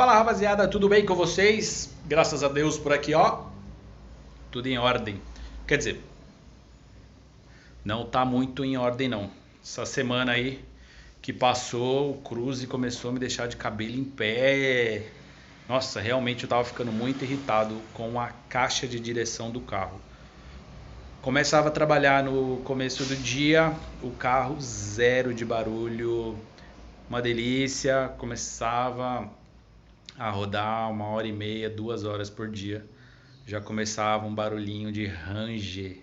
Fala rapaziada, tudo bem com vocês? Graças a Deus por aqui, ó, tudo em ordem. Quer dizer, não tá muito em ordem não. Essa semana aí que passou, o Cruze começou a me deixar de cabelo em pé. Nossa, realmente eu tava ficando muito irritado com a caixa de direção do carro. Começava a trabalhar no começo do dia, o carro zero de barulho, uma delícia. Começava a rodar 1h30, 2 horas por dia. Já começava um barulhinho de ranger.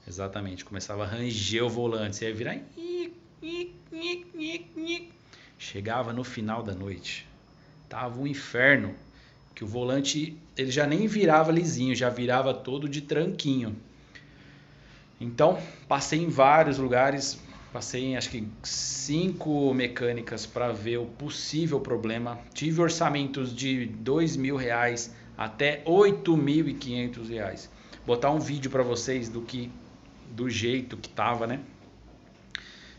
Exatamente, começava a ranger o volante. Você ia virar. Chegava no final da noite, tava um inferno. Que o volante ele já nem virava lisinho, já virava todo de tranquinho. Então, passei em vários lugares, passei em acho que 5 mecânicas para ver o possível problema. Tive orçamentos de R$ 2.000 até R$ 8.500. Botar um vídeo para vocês do jeito que tava, né?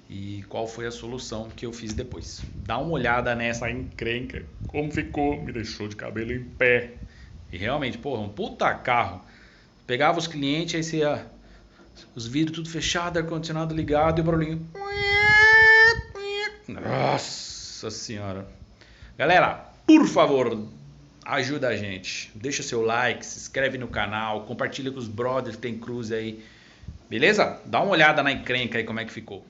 E qual foi a solução que eu fiz depois. Dá uma olhada nessa encrenca, como ficou, me deixou de cabelo em pé. E realmente, porra, um puta carro. Pegava os clientes, aí você ia, os vidros tudo fechado, ar-condicionado ligado e o barulhinho. Nossa senhora. Galera, por favor, ajuda a gente. Deixa seu like, se inscreve no canal, compartilha com os brothers que tem Cruze aí. Beleza? Dá uma olhada na encrenca aí como é que ficou.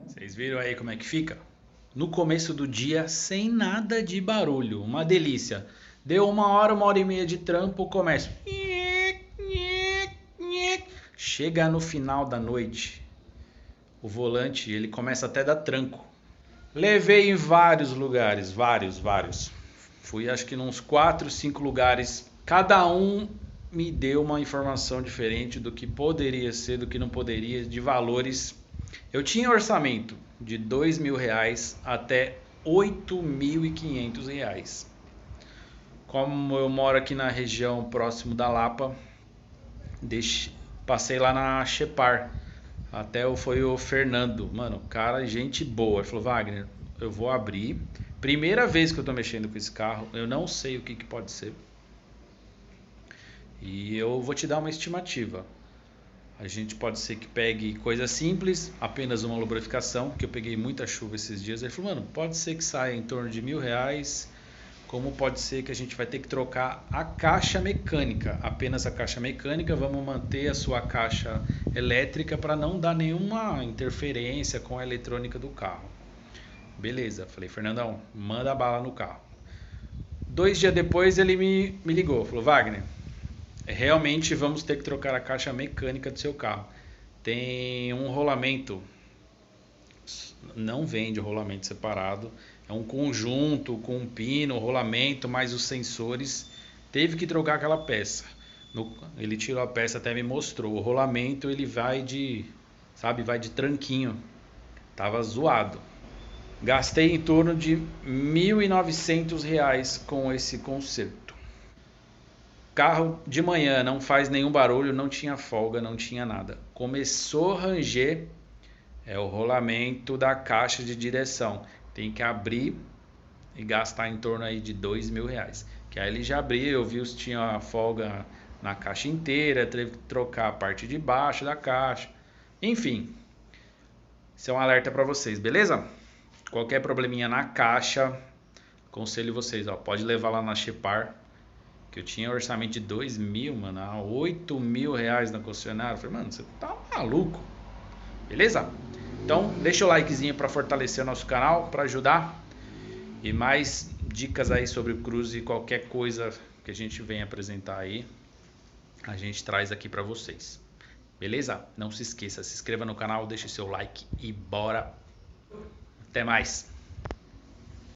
Vocês viram aí como é que fica? No começo do dia, sem nada de barulho, uma delícia. Deu 1 hora, 1h30 de trampo, começa. Chega no final da noite, o volante ele começa até a dar tranco. Levei em vários lugares, vários. Fui acho que uns 4, 5 lugares. Cada um me deu uma informação diferente do que poderia ser, do que não poderia, de valores. Eu tinha orçamento de R$ 2.000 até R$ 8.500. Como eu moro aqui na região próximo da Lapa, passei lá na Chepar. Até foi o Fernando, mano, cara, gente boa. Ele falou: Wagner, eu vou abrir. Primeira vez que eu tô mexendo com esse carro, eu não sei o que pode ser. E eu vou te dar uma estimativa. A gente pode ser que pegue coisa simples, apenas uma lubrificação, que eu peguei muita chuva esses dias. Ele falou: mano, pode ser que saia em torno de R$ 1.000, como pode ser que a gente vai ter que trocar a caixa mecânica, apenas a caixa mecânica. Vamos manter a sua caixa elétrica para não dar nenhuma interferência com a eletrônica do carro. Beleza, falei: Fernandão, manda bala no carro. 2 dias depois ele me ligou, falou: Wagner, realmente vamos ter que trocar a caixa mecânica do seu carro. Tem um rolamento, não vende rolamento separado, é um conjunto com um pino, rolamento, mais os sensores. Teve que trocar aquela peça. Ele tirou a peça, até me mostrou. O rolamento ele vai de, sabe, vai de tranquinho. Tava zoado. Gastei em torno de R$ 1.900 com esse conserto. Carro de manhã não faz nenhum barulho, não tinha folga, não tinha nada. Começou a ranger, é o rolamento da caixa de direção. Tem que abrir e gastar em torno aí de R$ 2.000. Que aí ele já abriu, eu vi se tinha folga na caixa inteira, teve que trocar a parte de baixo da caixa. Enfim, isso é um alerta para vocês, beleza? Qualquer probleminha na caixa, aconselho vocês, ó, pode levar lá na Chepar. Que eu tinha orçamento de 2.000, mano, a R$ 8.000 na concessionária. Eu falei: mano, você tá maluco? Beleza? Então, deixa o likezinho para fortalecer o nosso canal, para ajudar. E mais dicas aí sobre o Cruze, qualquer coisa que a gente venha apresentar aí, a gente traz aqui para vocês. Beleza? Não se esqueça, se inscreva no canal, deixe seu like e bora. Até mais.